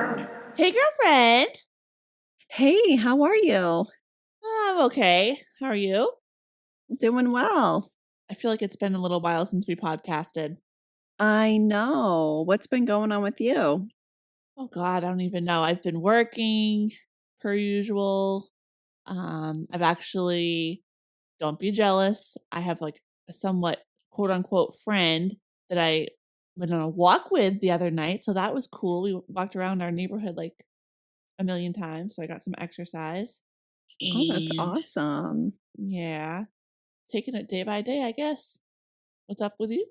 Hey, girlfriend. Hey, how are you? I'm okay. How are you? Doing well. I feel like it's been a little while since we podcasted. I know. What's been going on with you? Oh God, I don't even know. I've been working per usual. I've actually, don't be jealous. I have like a somewhat quote unquote friend that I went on a walk with the other night. So that was cool. We walked around our neighborhood like a million times. So I got some exercise. Oh, that's And awesome. yeah, taking it day by day, I guess. What's up with you?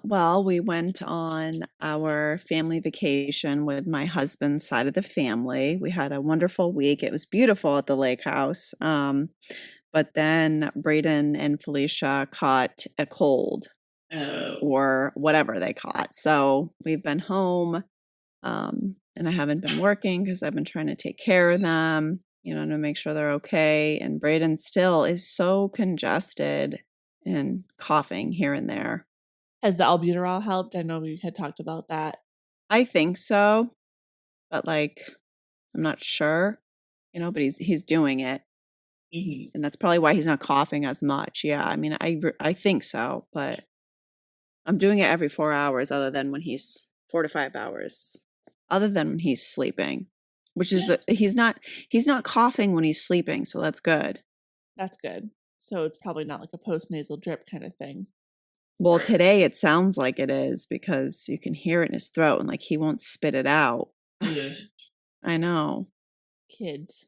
Well, we went on our family vacation with my husband's side of the family. We had a wonderful week. It was beautiful at the lake house. But then Braden and Felicia caught a cold Oh. or whatever they caught. So we've been home. And I haven't been working because I've been trying to take care of them, to make sure they're okay. And Braden still is so congested and coughing here and there. Has the albuterol helped? I know we had talked about that. I think so, but I'm not sure, but he's doing it. Mhm. And that's probably why he's not coughing as much. Yeah, I mean, I think so, but I'm doing it every 4 hours, other than when he's 4 to 5 hours, other than when he's sleeping, which is he's not coughing when he's sleeping, so that's good. That's good. So it's probably not like a post-nasal drip kind of thing. Well, today it sounds like it is because you can hear it in his throat and he won't spit it out. Ugh. I know. Kids.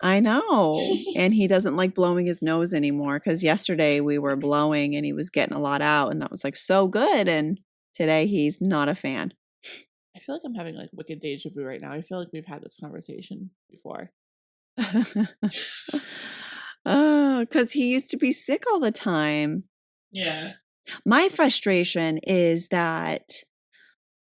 I know. And he doesn't like blowing his nose anymore because yesterday we were blowing and he was getting a lot out and that was so good. And today he's not a fan. I feel like I'm having like wicked deja vu right now. I feel like we've had this conversation before. Oh, because he used to be sick all the time. Yeah. My frustration is that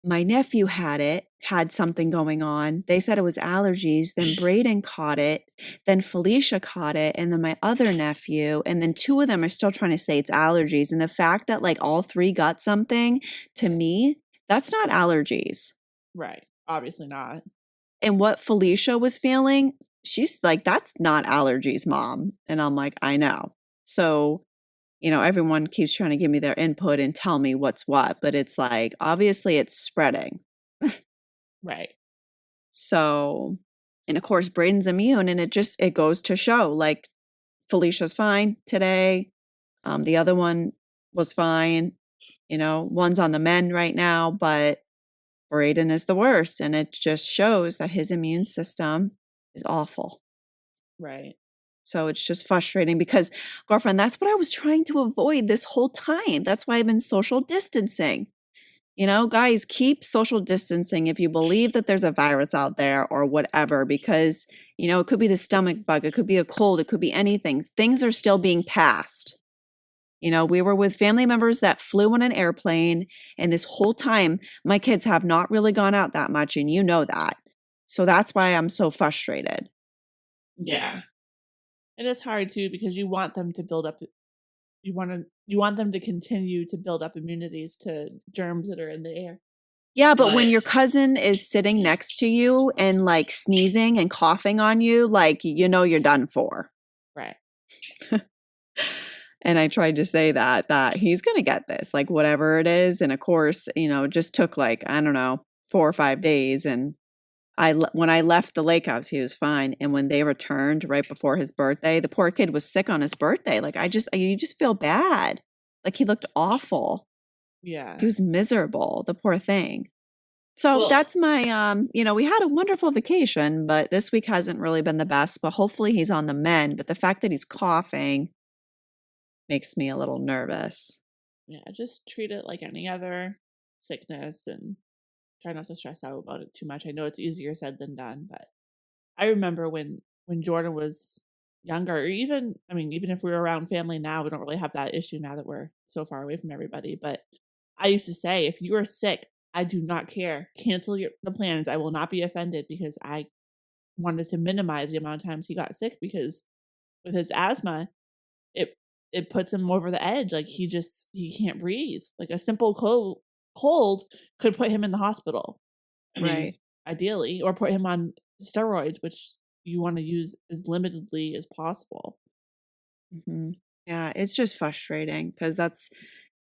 my nephew had something going on. They said it was allergies. Then Braden caught it. Then Felicia caught it. And then my other nephew. And then two of them are still trying to say it's allergies. And the fact that all three got something, to me, that's not allergies. Right. Obviously not. And what Felicia was feeling, she's like, that's not allergies, mom. And I'm like, I know. So, everyone keeps trying to give me their input and tell me what's what, but it's obviously it's spreading. Right. So, and of course, Braden's immune, and it goes to show Felicia's fine today. The other one was fine. One's on the mend right now, but Braden is the worst. And it just shows that his immune system is awful. Right. So it's just frustrating because, girlfriend, that's what I was trying to avoid this whole time. That's why I've been social distancing. Guys, keep social distancing if you believe that there's a virus out there or whatever, because, it could be the stomach bug, it could be a cold, it could be anything. Things are still being passed. We were with family members that flew on an airplane, and this whole time, my kids have not really gone out that much, and you know that. So that's why I'm so frustrated. Yeah. And it's hard too because you want them to build up you want them to continue to build up immunities to germs that are in the air. Yeah, but when your cousin is sitting next to you and sneezing and coughing on you, you're done for. Right. And I tried to say that he's going to get this, whatever it is. And of course, it just took I don't know, 4 or 5 days. And when I left the lake house, he was fine. And when they returned right before his birthday, the poor kid was sick on his birthday. You just feel bad. He looked awful. Yeah. He was miserable, the poor thing. So that's my, we had a wonderful vacation, but this week hasn't really been the best, but hopefully he's on the mend. But the fact that he's coughing makes me a little nervous. Yeah, just treat it like any other sickness and try not to stress out about it too much. I know it's easier said than done, but I remember when Jordan was younger, or even if we were around family now, we don't really have that issue now that we're so far away from everybody. But I used to say, if you are sick, I do not care. Cancel the plans. I will not be offended because I wanted to minimize the amount of times he got sick because with his asthma, it it puts him over the edge. He can't breathe. Like a simple cold could put him in the hospital. I mean, Right. ideally, or put him on steroids, which you want to use as limitedly as possible. Mhm. Yeah, it's just frustrating because that's,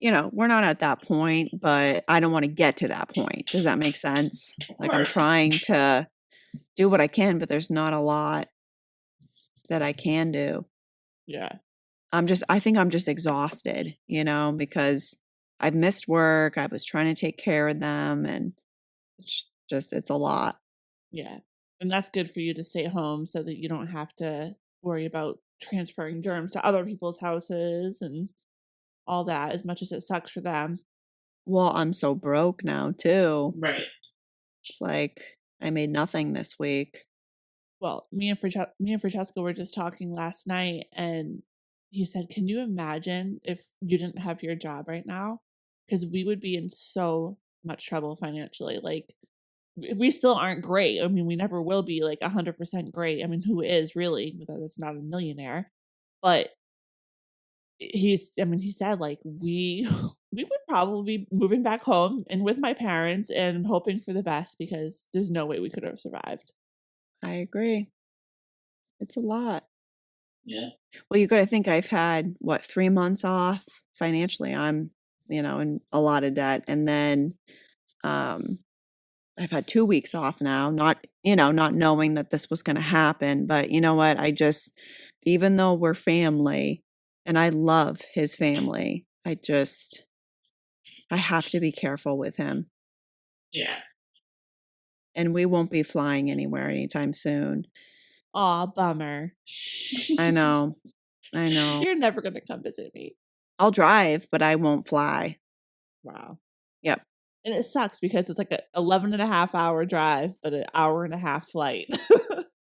you know, we're not at that point, but I don't want to get to that point. Does that make sense? Of Like I'm course. trying to do what I can, but there's not a lot that I can do. Yeah. I think I'm just exhausted, you know, because I've missed work. I was trying to take care of them and it's a lot. Yeah. And that's good for you to stay home so that you don't have to worry about transferring germs to other people's houses and all that, as much as it sucks for them. Well, I'm so broke now too. Right. It's like I made nothing this week. Well, me and Francesco were just talking last night, and he said, "Can you imagine if you didn't have your job right now? Because we would be in so much trouble financially. Like, we still aren't great. I mean, we never will be like 100% great. I mean, who is really? That's not a millionaire, but he said like we would probably be moving back home and with my parents and hoping for the best because there's no way we could have survived." I agree. It's a lot. Yeah. Well, you gotta think I've had, what, 3 months off financially, I'm, you know, in a lot of debt, and then, um, I've had 2 weeks off now, not you know, not knowing that this was gonna happen, but you know what, I just even though we're family, and I love his family, I have to be careful with him, Yeah. and we won't be flying anywhere anytime soon. Aw, bummer. I know, I know. You're never gonna come visit me. I'll drive, but I won't fly. Wow. Yep. And it sucks because it's like a 11.5 hour drive, but an hour and a half flight.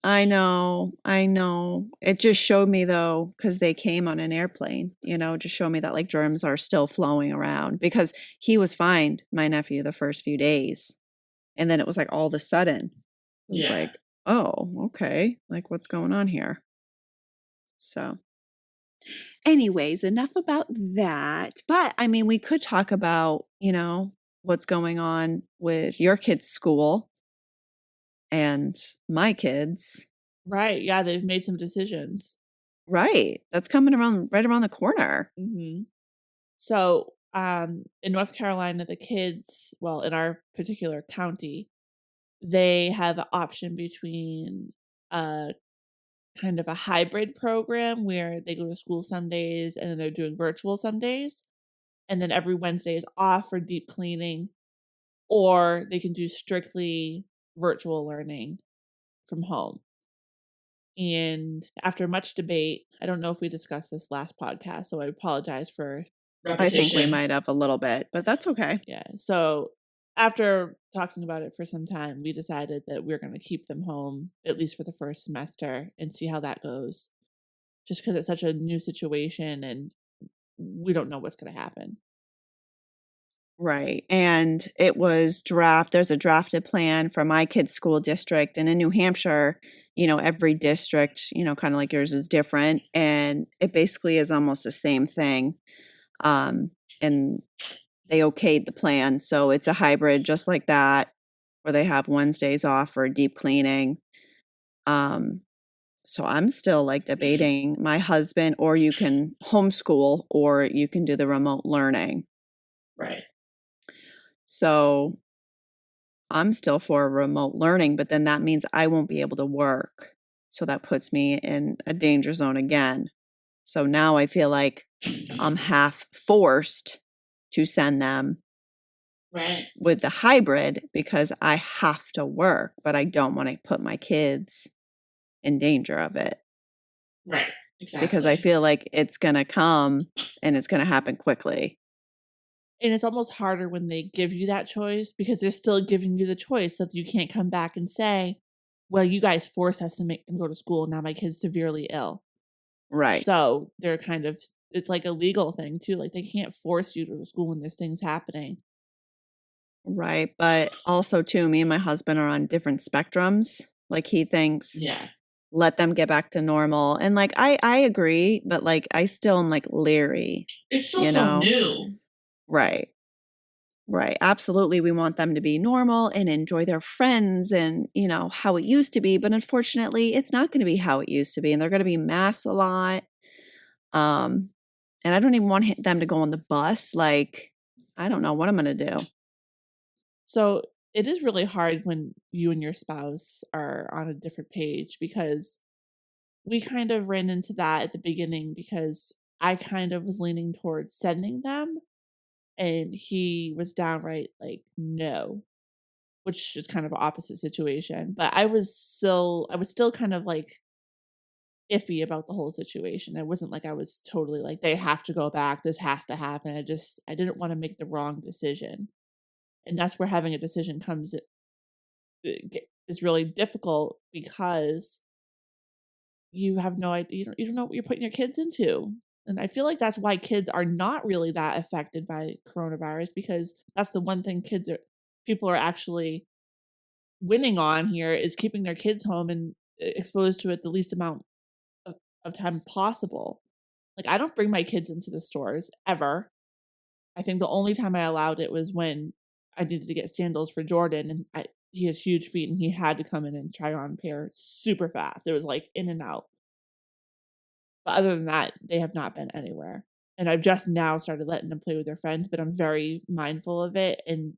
I know, I know. It just showed me though, because they came on an airplane, you know, just showed me that like germs are still flowing around because he was fine, my nephew, the first few days. And then it was like all of a sudden, it was Yeah. like, oh, okay, like what's going on here? So, anyways, enough about that. But I mean, we could talk about, you know, what's going on with your kids' school and my kids. Right, yeah, they've made some decisions. Right. That's coming around right around the corner. Mhm. So, in North Carolina, the kids, well, in our particular county, they have an option between a kind of a hybrid program where they go to school some days and then they're doing virtual some days, and then every Wednesday is off for deep cleaning, or they can do strictly virtual learning from home. And after much debate, I don't know if we discussed this last podcast, so I apologize for I think we repetition. might have a little bit, but that's okay. Yeah. So after talking about it for some time, we decided that we're going to keep them home at least for the first semester and see how that goes. Just because it's such a new situation and we don't know what's going to happen. Right. And there's a drafted plan for my kids' school district. And in New Hampshire, you know, every district, you know, kind of like yours is different. And it basically is almost the same thing. And they okayed the plan. So it's a hybrid just like that, where they have Wednesdays off for deep cleaning. Um, so I'm still like debating my husband, or you can homeschool or you can do the remote learning. Right. So I'm still for remote learning, but then that means I won't be able to work. So that puts me in a danger zone again. So now I feel like I'm half forced to send them Right. with the hybrid because I have to work, but I don't want to put my kids in danger of it Right. because I Exactly. feel like it's going to come and it's going to happen quickly. And it's almost harder when they give you that choice because they're still giving you the choice so that you can't come back and say, well, you guys forced us to make them go to school. Now my kid's severely ill. Right. So they're kind of, it's like a legal thing too. Like they can't force you to go to school when there's things happening. Right. But also, too, me and my husband are on different spectrums. Like he thinks, Yeah. let them get back to normal. And like I agree, but like I still am like leery, It's still you so know? new. Right. Right. Absolutely. We want them to be normal and enjoy their friends and, how it used to be. But unfortunately, it's not going to be how it used to be. And they're going to be masked a lot. Um, and I don't even want them to go on the bus. Like, I don't know what I'm going to do. So it is really hard when you and your spouse are on a different page, because we kind of ran into that at the beginning, because I kind of was leaning towards sending them and he was downright like, no, which is kind of opposite situation. But I was still kind of like iffy about the whole situation. It wasn't like I was totally like, they have to go back, this has to happen. I didn't want to make the wrong decision. And that's where having a decision comes is really difficult, because you have no idea, you don't know what you're putting your kids into. And I feel like that's why kids are not really that affected by coronavirus, because that's the one thing people are actually winning on here, is keeping their kids home and exposed to it the least amount of time possible. Like, I don't bring my kids into the stores ever. I think the only time I allowed it was when I needed to get sandals for Jordan, and he has huge feet and he had to come in and try on a pair super fast. It was like in and out. But other than that, they have not been anywhere. And I've just now started letting them play with their friends, but I'm very mindful of it, and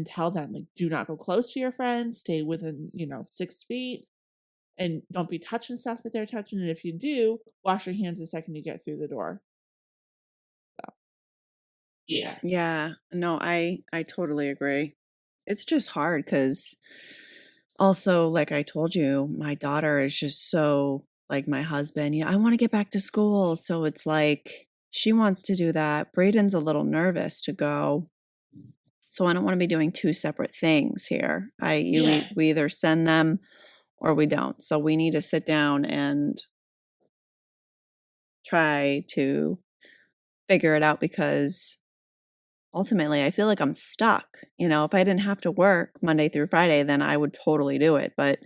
tell them, like, do not go close to your friends, stay within, 6 feet, and don't be touching stuff that they're touching. And if you do, wash your hands the second you get through the door. So, yeah. Yeah. No, I totally agree. It's just hard because also, like I told you, my daughter is just so like my husband, I want to get back to school. So it's like she wants to do that. Braden's a little nervous to go. So I don't want to be doing two separate things here. Yeah. We either send them or we don't. So we need to sit down and try to figure it out, because ultimately I feel like I'm stuck. If I didn't have to work Monday through Friday, then I would totally do it. But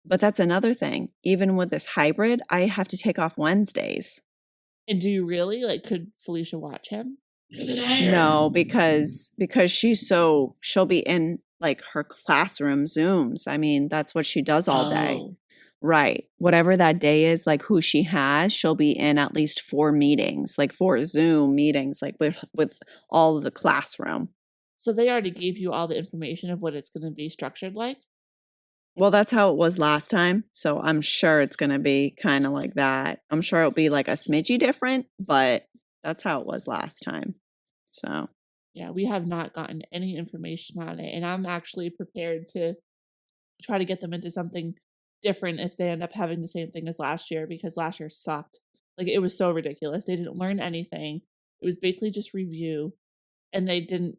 that's another thing. Even with this hybrid, I have to take off Wednesdays. And do you really, like, could Felicia watch him? No, because she'll be in like her classroom Zooms. I mean, that's what she does all day. Oh. Right. Whatever that day is, like who she has, she'll be in at least 4 meetings, like 4 Zoom meetings, like with all of the classroom. So they already gave you all the information of what it's gonna be structured like? Well, that's how it was last time. So I'm sure it's gonna be kind of like that. I'm sure it'll be like a smidgy different, but that's how it was last time. So Yeah, we have not gotten any information on it, and I'm actually prepared to try to get them into something different if they end up having the same thing as last year, because last year sucked. Like, it was so ridiculous. They didn't learn anything. It was basically just review, and they did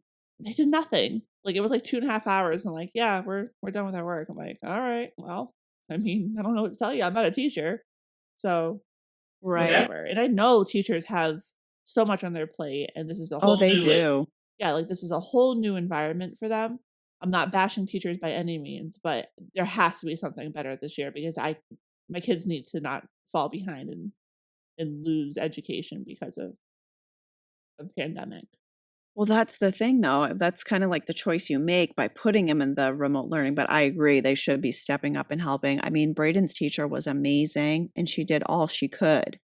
nothing. Like, it was like 2.5 hours, and like, yeah, we're done with our work. I'm like, all right, well, I mean, I don't know what to tell you. I'm not a teacher. So right. whatever. And I know teachers have so much on their plate, and this is a Oh, whole they new, like, do. yeah, like, this is a whole new environment for them. I'm not bashing teachers by any means, but there has to be something better this year, because my kids need to not fall behind and lose education because of the pandemic. Well, that's the thing though. That's kind of like the choice you make by putting him in the remote learning, but I agree they should be stepping up and helping. I mean, Braden's teacher was amazing and she did all she could.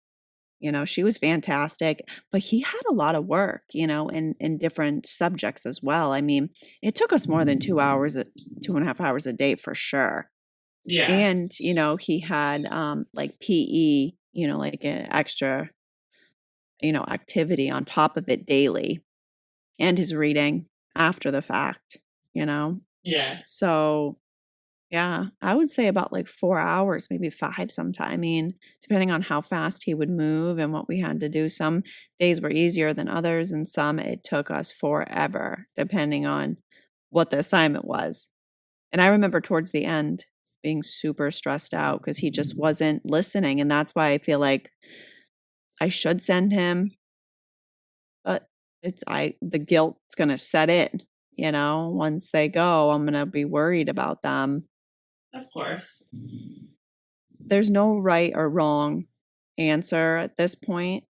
She was fantastic, but he had a lot of work, in different subjects as well. I mean, it took us more than 2 hours, 2.5 hours a day for sure. Yeah. And, he had like PE, like an extra, activity on top of it daily, and his reading after the fact, you know? Yeah. So, yeah, I would say about like 4 hours, maybe 5 sometime. I mean, depending on how fast he would move and what we had to do. Some days were easier than others, and some it took us forever, depending on what the assignment was. And I remember towards the end being super stressed out because he just wasn't listening. And that's why I feel like I should send him, but the guilt's gonna set in, once they go, I'm gonna be worried about them. Of course. There's no right or wrong answer at this point.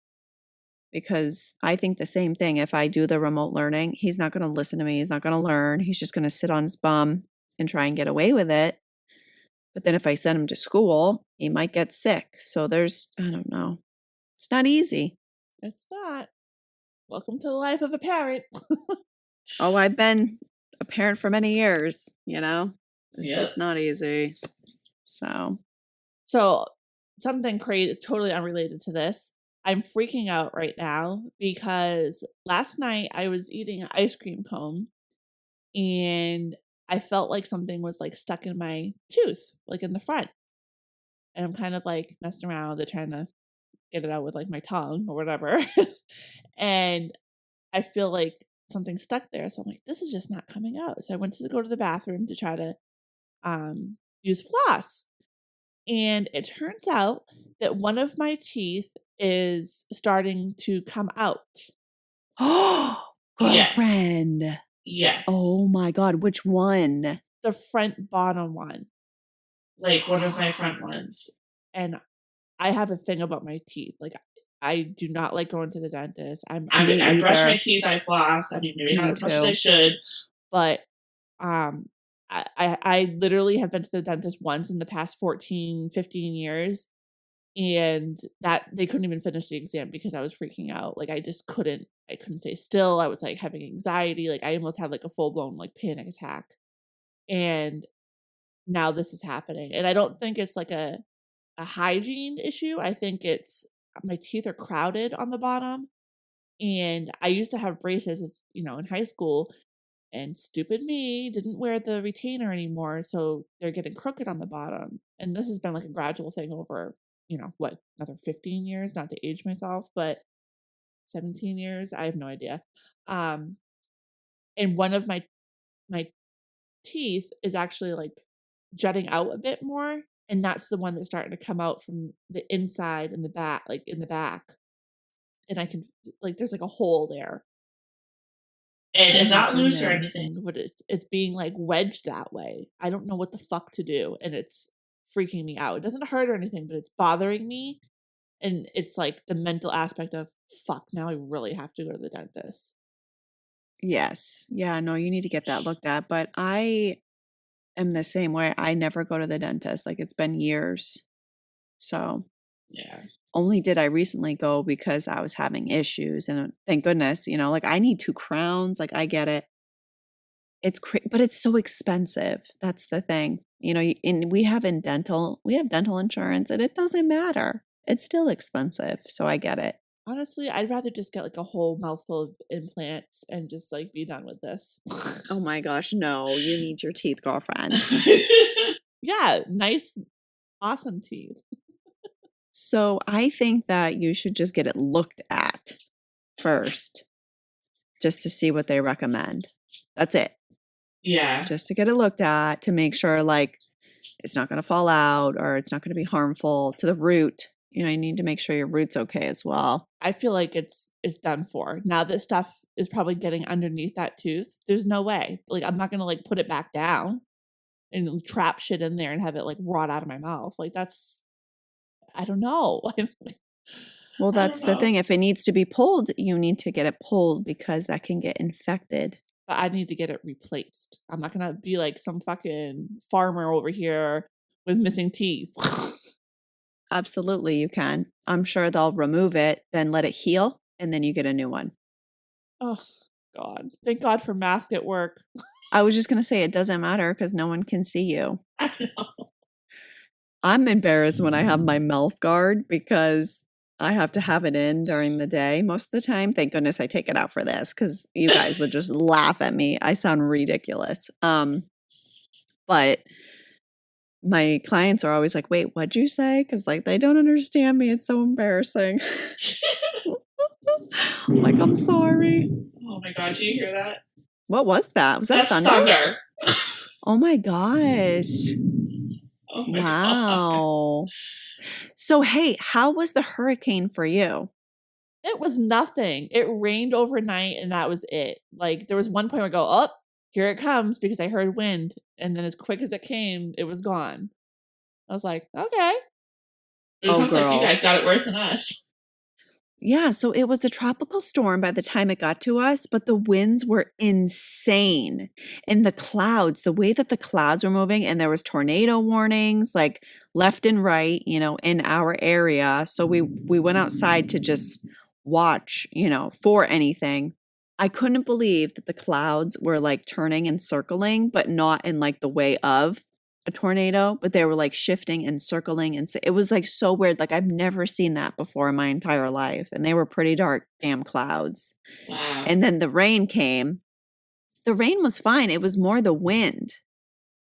because I think the same thing. If I do the remote learning, he's not going to listen to me. He's not going to learn. He's just going to sit on his bum and try and get away with it. But then if I send him to school, he might get sick. So I don't know. It's not easy. It's not. Welcome to the life of a parent. Oh, I've been a parent for many years, Yep. It's not easy. So something crazy, totally unrelated to this. I'm freaking out right now because last night I was eating an ice cream cone and I felt like something was like stuck in my tooth, like in the front. And I'm kind of like messing around with it, trying to get it out with like my tongue or whatever. And I feel like something stuck there. So I'm like, this is just not coming out. So I went to go to the bathroom to try to use floss. And it turns out that one of my teeth is starting to come out. Oh, girlfriend. Yes. Oh my God. Which one? The front bottom one. Like one of my front ones. And I have a thing about my teeth. Like I do not like going to the dentist. I brush my teeth, I floss. I mean, maybe not as much as I should. But I literally have been to the dentist once in the past 14, 15 years. And that they couldn't even finish the exam because I was freaking out. Like I couldn't stay still. I was like having anxiety. Like I almost had like a full blown like panic attack. And now this is happening. And I don't think it's like a hygiene issue. I think it's my teeth are crowded on the bottom. And I used to have braces, in high school. And stupid me didn't wear the retainer anymore, so they're getting crooked on the bottom. And this has been like a gradual thing over, another 15 years, not to age myself, but 17 years. I have no idea. And one of my teeth is actually like jutting out a bit more, and that's the one that's starting to come out from the inside and the back, like in the back. And I can there's like a hole there. And it's not loose or anything, but it's being like wedged that way. I don't know what the fuck to do, and it's freaking me out. It doesn't hurt or anything, but it's bothering me. And it's like the mental aspect of fuck, now I really have to go to the dentist. Yes. Yeah, no, you need to get that looked at. But I am the same way. I never go to the dentist. Like it's been years. So yeah. Only did I recently go because I was having issues, and thank goodness, like I need 2 crowns. Like I get it. But it's so expensive. That's the thing. And we have dental insurance, and it doesn't matter. It's still expensive. So I get it. Honestly, I'd rather just get like a whole mouthful of implants and just like be done with this. Oh my gosh, no, you need your teeth, girlfriend. Yeah, nice, awesome teeth. So I think that you should just get it looked at first, just to see what they recommend. That's it. Yeah. Just to get it looked at, to make sure like it's not going to fall out or it's not going to be harmful to the root. You need to make sure your root's okay as well. I feel like it's done for. Now this stuff is probably getting underneath that tooth. There's no way. Like I'm not going to like put it back down and trap shit in there and have it like rot out of my mouth. Like that's, I don't know. Well, that's the thing. If it needs to be pulled, you need to get it pulled because that can get infected. But I need to get it replaced. I'm not going to be like some fucking farmer over here with missing teeth. Absolutely, you can. I'm sure they'll remove it, then let it heal, and then you get a new one. Oh, God. Thank God for mask at work. I was just going to say it doesn't matter because no one can see you. I know. I'm embarrassed when I have my mouth guard because I have to have it in during the day most of the time. Thank goodness I take it out for this because you guys would just laugh at me. I sound ridiculous. But my clients are always like, wait, what'd you say? Because like they don't understand me. It's so embarrassing. Like, I'm sorry. Oh my God, do you hear that? What was that? Was that thunder? Oh my gosh. Oh my wow. God. So, hey, how was the hurricane for you? It was nothing. It rained overnight and that was it. Like there was one point where I go, oh, here it comes because I heard wind. And then as quick as it came, it was gone. I was like, okay. It sounds like you guys got it worse than us. Yeah, so it was a tropical storm by the time it got to us, but the winds were insane. And the clouds, the way that the clouds were moving, and there was tornado warnings like left and right, in our area. So we went outside to just watch, for anything. I couldn't believe that the clouds were like turning and circling, but not in like the way of a tornado, but they were like shifting and circling, and it was like so weird. Like I've never seen that before in my entire life, and they were pretty dark damn clouds. Wow. And then the rain came. The rain was fine. It was more the wind.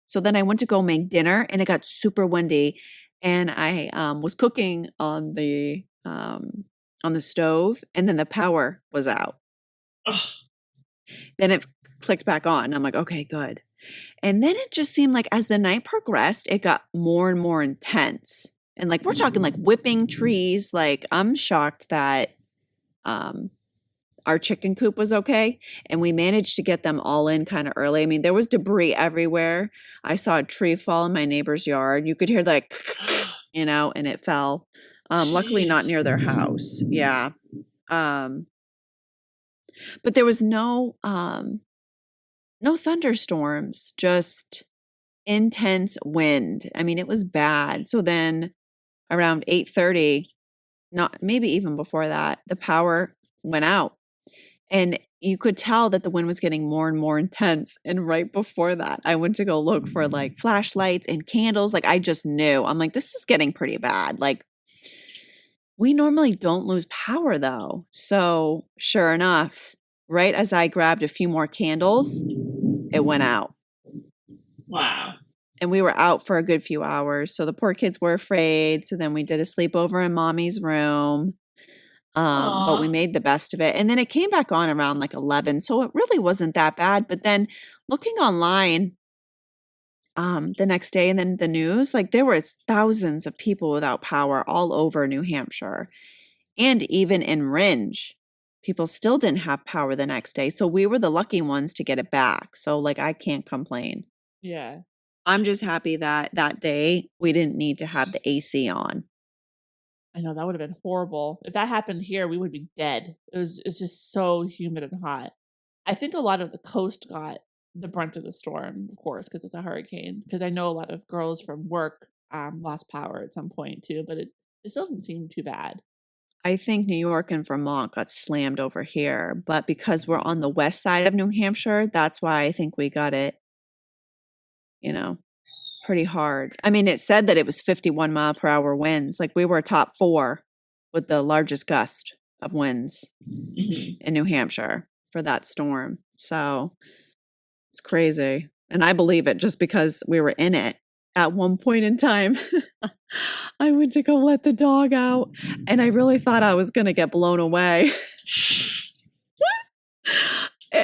So then I went to go make dinner, and it got super windy, and I was cooking on the stove, and then the power was out. Ugh. Then it clicked back on. I'm like, okay, good. And then it just seemed like as the night progressed, it got more and more intense. And like we're talking like whipping trees. Like I'm shocked that our chicken coop was okay. And we managed to get them all in kind of early. I mean, there was debris everywhere. I saw a tree fall in my neighbor's yard. You could hear like, and it fell. Luckily not Jeez. near their house. Yeah. But there was no thunderstorms, just intense wind. I mean, it was bad. So then around 8:30, not maybe even before that, the power went out. And you could tell that the wind was getting more and more intense. And right before that, I went to go look for like flashlights and candles. Like I just knew. I'm like, this is getting pretty bad. Like we normally don't lose power though. So sure enough, right as I grabbed a few more candles, it went out. Wow. And we were out for a good few hours. So the poor kids were afraid. So then we did a sleepover in mommy's room. But we Aw. made the best of it. And then it came back on around like 11. So it really wasn't that bad. But then looking online the next day and then the news, like there were thousands of people without power all over New Hampshire. And even in Ringe, people still didn't have power the next day. So we were the lucky ones to get it back. So like I can't complain. Yeah. I'm just happy that that day we didn't need to have the AC on. I know that would have been horrible. If that happened here, we would be dead. It's just so humid and hot. I think a lot of the coast got the brunt of the storm, of course, because it's a hurricane. Because I know a lot of girls from work lost power at some point too, but it still doesn't seem too bad. I think New York and Vermont got slammed over here, but because we're on the west side of New Hampshire, that's why I think we got it, pretty hard. I mean, it said that it was 51-mile-per-hour winds. Like we were top 4 with the largest gust of winds Mhm. in New Hampshire for that storm. So it's crazy. And I believe it just because we were in it. At one point in time, I went to go let the dog out, and I really thought I was going to get blown away.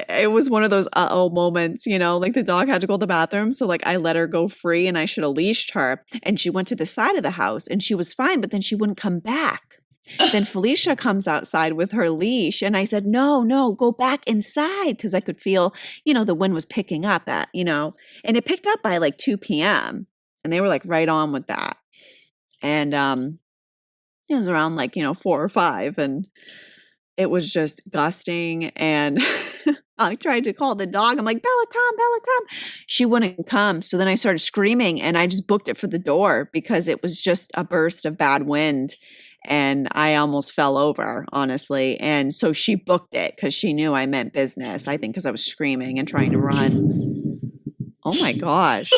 It was one of those uh-oh moments, like the dog had to go to the bathroom. So like I let her go free and I should have leashed her. And she went to the side of the house and she was fine, but then she wouldn't come back. Then Felicia comes outside with her leash. And I said, no, go back inside. Cause I could feel, the wind was picking up and it picked up by like 2 p.m. And they were like right on with that. And it was around like, 4 or 5. And it was just gusting, and I tried to call the dog. I'm like, Bella, come. She wouldn't come. So then I started screaming, and I just booked it for the door because it was just a burst of bad wind, and I almost fell over, honestly. And so she booked it because she knew I meant business, I think because I was screaming and trying to run. Oh my gosh.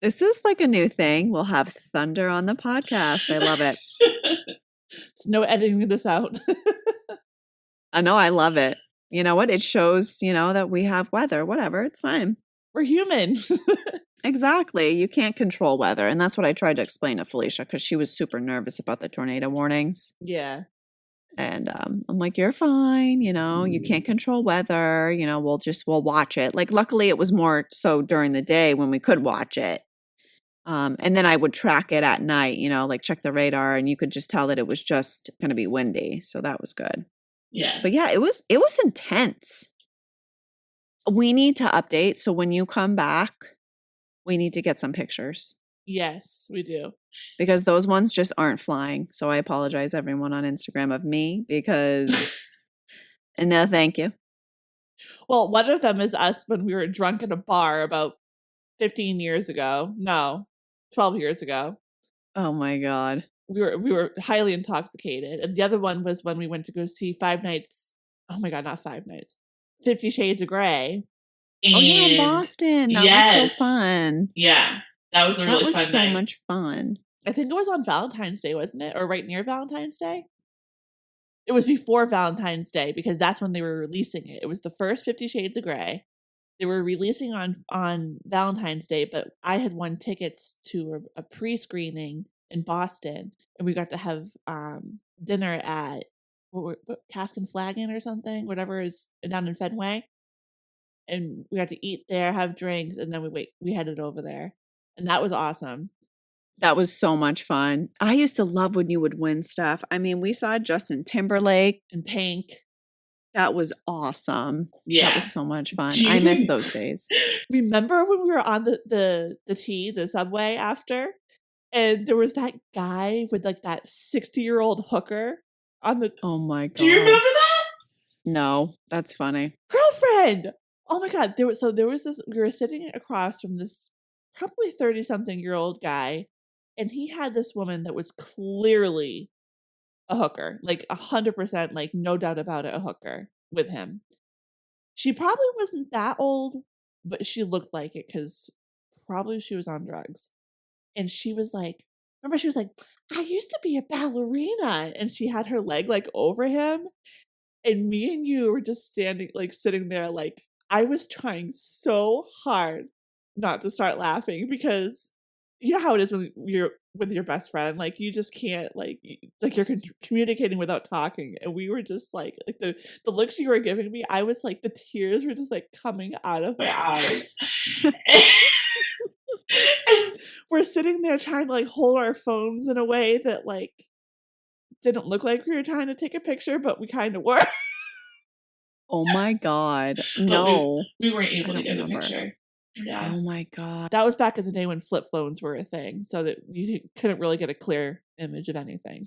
This is like a new thing. We'll have thunder on the podcast. I love it. It's no editing this out. I know, I love it. You know what? It shows, that we have weather, whatever. It's fine. We're human. Exactly. You can't control weather. And that's what I tried to explain to Felicia because she was super nervous about the tornado warnings. Yeah. And I'm like, you're fine. You can't control weather. We'll watch it. Like, luckily, it was more so during the day when we could watch it. And then I would track it at night, like check the radar, and you could just tell that it was just going to be windy. So that was good. Yeah. But yeah, it was intense. We need to update. So when you come back, we need to get some pictures. Yes, we do. because those ones just aren't flying. So I apologize, everyone on Instagram of me, because no, thank you. Well, one of them is us when we were drunk at a bar about 15 years ago. No, 12 years ago. Oh my God. We were highly intoxicated. And the other one was when we went to go see Five Nights. Oh my God, not Five Nights. 50 Shades of Grey. Oh yeah, in And Boston. That was so yes. fun. Yeah. That was a That really was fun so night. much fun. I think it was on Valentine's Day, wasn't it? Or right near Valentine's Day? It was before Valentine's Day because that's when they were releasing it. It was the first 50 Shades of Grey. They were releasing on Valentine's Day, but I had won tickets to a pre-screening in Boston, and we got to have dinner at what Cask and Flagon or something, whatever is down in Fenway, and we got to eat there, have drinks, and then we headed over there, and that was awesome. That was so much fun. I used to love when you would win stuff. I mean, we saw Justin Timberlake. And Pink. That was awesome. Yeah. That was so much fun. I miss those days. Remember when we were on the subway after? And there was that guy with like that 60-year-old hooker on the. Oh my God. Do you remember that? No, that's funny. Girlfriend! Oh my God. There was this, we were sitting across from this probably 30-something-year-old guy, and he had this woman that was clearly a hooker, like 100%, like no doubt about it, a hooker with him. She probably wasn't that old, but she looked like it because probably she was on drugs. And she was like, remember, she was like, I used to be a ballerina. And she had her leg like over him. And me and you were just standing, like sitting there, like, I was trying so hard not to start laughing because you know how it is when you're with your best friend, like you just can't, like you're communicating without talking. And we were just like the looks you were giving me, I was like, the tears were just like coming out of my eyes. And we're sitting there trying to like hold our phones in a way that like didn't look like we were trying to take a picture, but we kind of were. Oh my God. No. We weren't able I to don't get remember. a picture. Yeah. Oh my God. That was back in the day when flip phones were a thing, so that you couldn't really get a clear image of anything.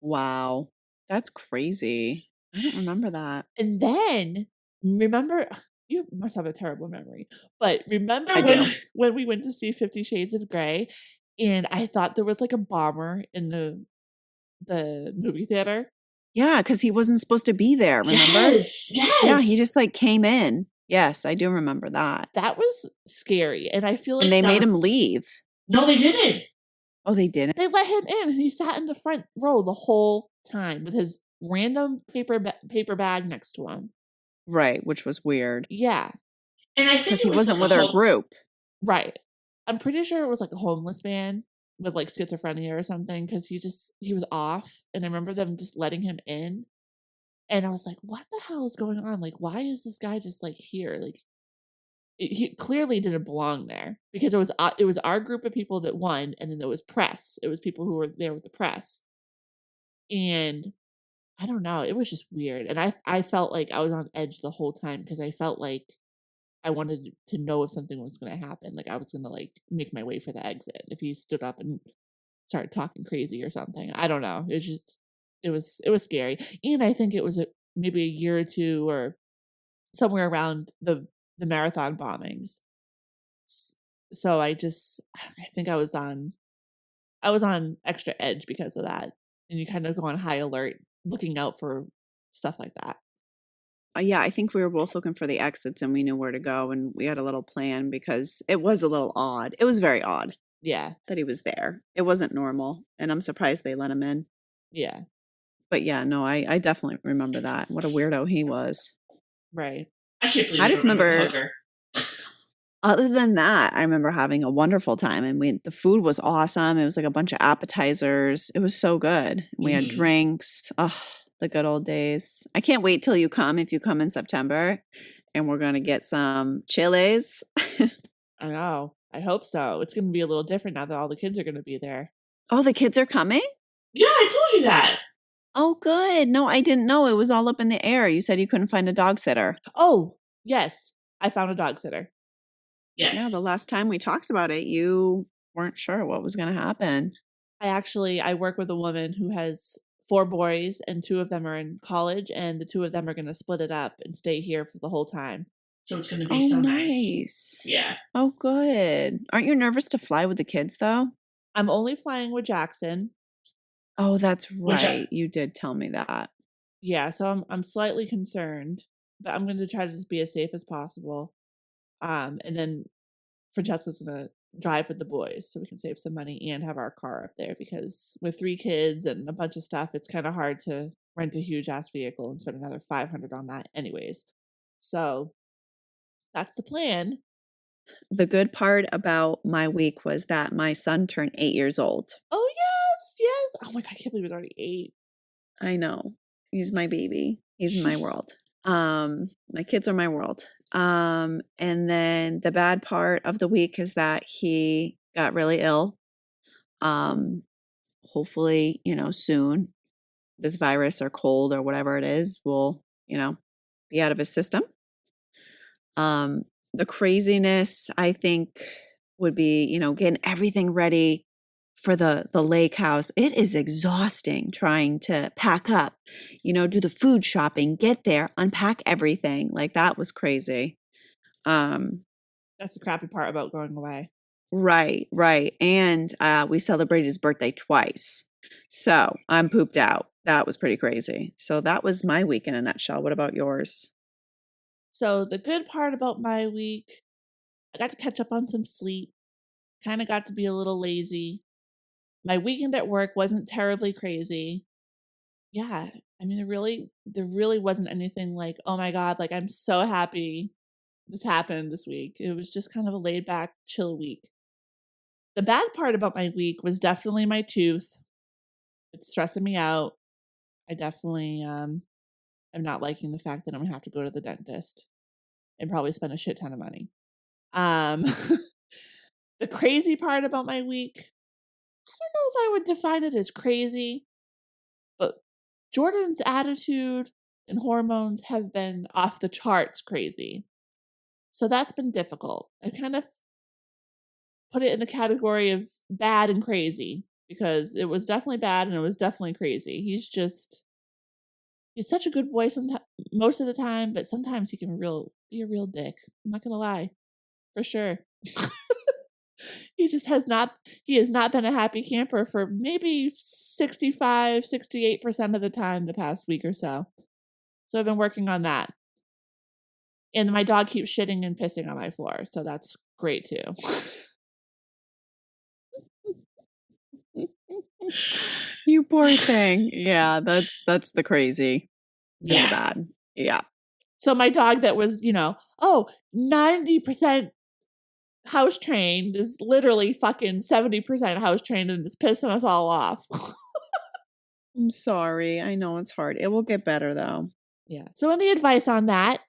Wow. That's crazy. I don't remember that. And then, remember, you must have a terrible memory, but remember I do. when we went to see 50 Shades of Grey, and I thought there was like a bomber in the movie theater? Yeah, because he wasn't supposed to be there, remember? Yes. Yeah, he just like came in. Yes, I do remember that. That was scary, and I feel like And they made him leave. No, they didn't. Oh, they didn't? They let him in, and he sat in the front row the whole time with his random paper bag next to him. Right, which was weird. Yeah. And I think because he wasn't with our group. Right. I'm pretty sure it was like a homeless man with like schizophrenia or something, because he was off, and I remember them just letting him in, and I was like, what the hell is going on? Like, why is this guy just like here? Like, he clearly didn't belong there, because it was our group of people that won, and then there was press. It was people who were there with the press, and I don't know. It was just weird, and I felt like I was on edge the whole time because I felt like I wanted to know if something was going to happen. Like I was going to like make my way for the exit if he stood up and started talking crazy or something. I don't know. It was scary, and I think it was maybe a year or two or somewhere around the marathon bombings. So I think I was on extra edge because of that, and you kind of go on high alert, looking out for stuff like that. Yeah, I think we were both looking for the exits and we knew where to go, and we had a little plan because it was a little odd. It was very odd. Yeah. That he was there. It wasn't normal, and I'm surprised they let him in. Yeah. But yeah, no, I definitely remember that. What a weirdo he was. Right. I can't believe I just remember hooker. Other than that, I remember having a wonderful time, and the food was awesome. It was like a bunch of appetizers. It was so good. We had drinks. Oh, the good old days. I can't wait till you come, if you come in September, and we're going to get some chiles. I know. I hope so. It's going to be a little different now that all the kids are going to be there. Oh, the kids are coming? Yeah, I told you that. Oh, good. No, I didn't know. It was all up in the air. You said you couldn't find a dog sitter. Oh, yes. I found a dog sitter. Yes. Yeah, the last time we talked about it, you weren't sure what was going to happen. I work with a woman who has 4 boys, and 2 of them are in college, and the 2 of them are gonna split it up and stay here for the whole time. So it's gonna be Oh, so nice. nice. Yeah. Oh, good. Aren't you nervous to fly with the kids, though? I'm only flying with Jackson. Oh, that's Which right. You did tell me that. Yeah, so I'm slightly concerned, but I'm gonna try to just be as safe as possible. And then Francesca's gonna drive with the boys so we can save some money and have our car up there because with 3 kids and a bunch of stuff, it's kinda hard to rent a huge ass vehicle and spend another 500 on that anyways. So, that's the plan. The good part about my week was that my son turned 8 years old. Oh, yes, yes. Oh my god, I can't believe he's already 8. I know. He's my baby. He's my world. My kids are my world. And then the bad part of the week is that he got really ill. Hopefully, soon this virus or cold or whatever it is will, be out of his system. The craziness I think would be, getting everything ready for the lake house. It is exhausting trying to pack up, do the food shopping, get there, unpack everything. Like that was crazy. That's the crappy part about going away. Right, right. And we celebrated his birthday twice. So I'm pooped out. That was pretty crazy. So that was my week in a nutshell. What about yours? So, the good part about my week, I got to catch up on some sleep, kinda got to be a little lazy. My weekend at work wasn't terribly crazy. Yeah, I mean, there really wasn't anything like, "Oh my god, like, I'm so happy this happened this week." It was just kind of a laid back, chill week. The bad part about my week was definitely my tooth. It's stressing me out. I definitely, am not liking the fact that I'm gonna have to go to the dentist and probably spend a shit ton of money. Um, the crazy part about my week, I don't know if I would define it as crazy, but Jordan's attitude and hormones have been off the charts crazy. So that's been difficult. I kind of put it in the category of bad and crazy because it was definitely bad and it was definitely crazy. He's such a good boy sometimes most of the time, but sometimes he can be a real dick. I'm not gonna lie. For sure. He has not been a happy camper for maybe 65, 68% of the time the past week or so. So I've been working on that. And my dog keeps shitting and pissing on my floor, so that's great too. You poor thing. Yeah, that's the crazy and the Yeah. bad. Yeah. So my dog that was, 90% house trained is literally fucking 70% house trained and it's pissing us all off. I'm sorry. I know it's hard. It will get better though. Yeah. So any advice on that?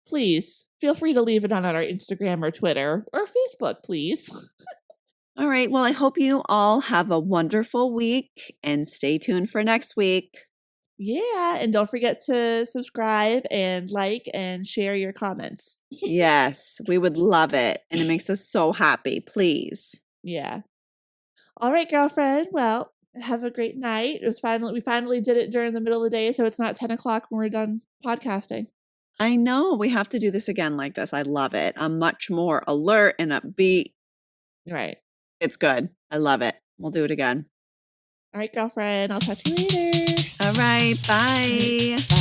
Please feel free to leave it on our Instagram or Twitter or Facebook, please. All right. Well, I hope you all have a wonderful week and stay tuned for next week. Yeah. And don't forget to subscribe and like and share your comments. Yes, we would love it. And it makes us so happy. Please. Yeah. All right, girlfriend. Well, have a great night. We finally did it during the middle of the day, so it's not 10 o'clock when we're done podcasting. I know. We have to do this again like this. I love it. I'm much more alert and upbeat. Right. It's good. I love it. We'll do it again. All right, girlfriend. I'll talk to you later. All right. Bye. Bye.